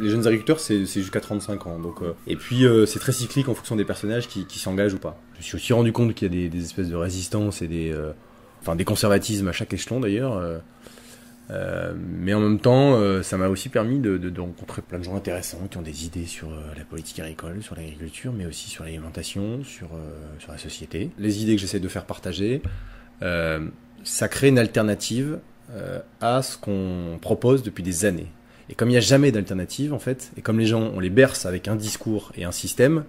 Les jeunes agriculteurs, c'est jusqu'à 35 ans. Donc, et puis, c'est très cyclique en fonction des personnages qui s'engagent ou pas. Je me suis aussi rendu compte qu'il y a des espèces de résistances et des conservatismes à chaque échelon d'ailleurs. Mais en même temps, ça m'a aussi permis de rencontrer plein de gens intéressants qui ont des idées sur la politique agricole, sur l'agriculture, mais aussi sur l'alimentation, sur la société. Les idées que j'essaie de faire partager, ça crée une alternative à ce qu'on propose depuis des années. Et comme il n'y a jamais d'alternative, en fait, et comme les gens, on les berce avec un discours et un système,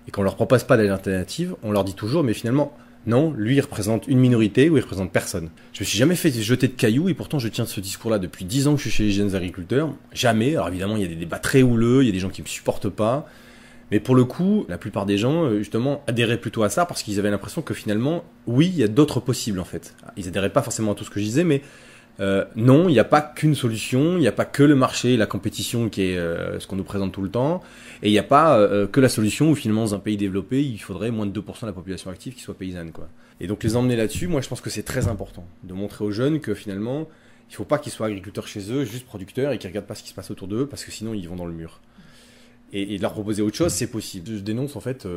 et qu'on leur propose pas d'alternative, on leur dit toujours, mais finalement, non, lui, il représente une minorité ou il représente personne. Je me suis jamais fait jeter de cailloux, et pourtant, je tiens ce discours-là depuis 10 ans que je suis chez les jeunes agriculteurs. Jamais. Alors évidemment, il y a des débats très houleux, il y a des gens qui me supportent pas. Mais pour le coup, la plupart des gens, justement, adhéraient plutôt à ça parce qu'ils avaient l'impression que finalement, oui, il y a d'autres possibles, en fait. Ils adhéraient pas forcément à tout ce que je disais, mais non, il n'y a pas qu'une solution, il n'y a pas que le marché, la compétition qui est ce qu'on nous présente tout le temps, et il n'y a pas que la solution où finalement dans un pays développé, il faudrait moins de 2% de la population active qui soit paysanne, quoi. Et donc les emmener là-dessus, moi je pense que c'est très important de montrer aux jeunes que finalement, il ne faut pas qu'ils soient agriculteurs chez eux, juste producteurs, et qu'ils ne regardent pas ce qui se passe autour d'eux, parce que sinon ils vont dans le mur. Et de leur proposer autre chose, c'est possible. Je dénonce en fait,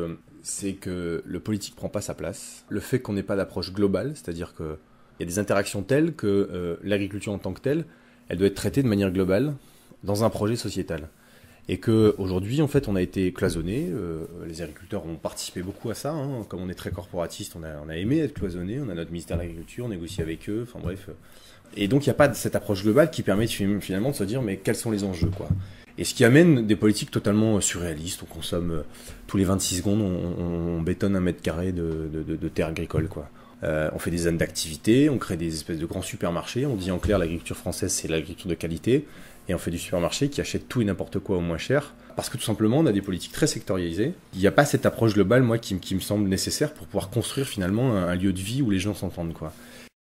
c'est que le politique prend pas sa place, le fait qu'on n'ait pas d'approche globale, c'est-à-dire que il y a des interactions telles que l'agriculture en tant que telle, elle doit être traitée de manière globale dans un projet sociétal. Et qu'aujourd'hui, en fait, on a été cloisonné. Les agriculteurs ont participé beaucoup à ça. Hein. Comme on est très corporatiste, on a aimé être cloisonné. On a notre ministère de l'Agriculture, on négocie avec eux. Enfin bref. Et donc, il n'y a pas de cette approche globale qui permet finalement de se dire, mais quels sont les enjeux, quoi. Et ce qui amène des politiques totalement surréalistes. On consomme tous les 26 secondes, on bétonne 1 mètre carré de terre agricole, quoi. On fait des zones d'activité, on crée des espèces de grands supermarchés, on dit en clair l'agriculture française c'est l'agriculture de qualité, et on fait du supermarché qui achète tout et n'importe quoi au moins cher, parce que tout simplement on a des politiques très sectorialisées. Il n'y a pas cette approche globale, moi, qui me semble nécessaire pour pouvoir construire finalement un lieu de vie où les gens s'entendent, quoi.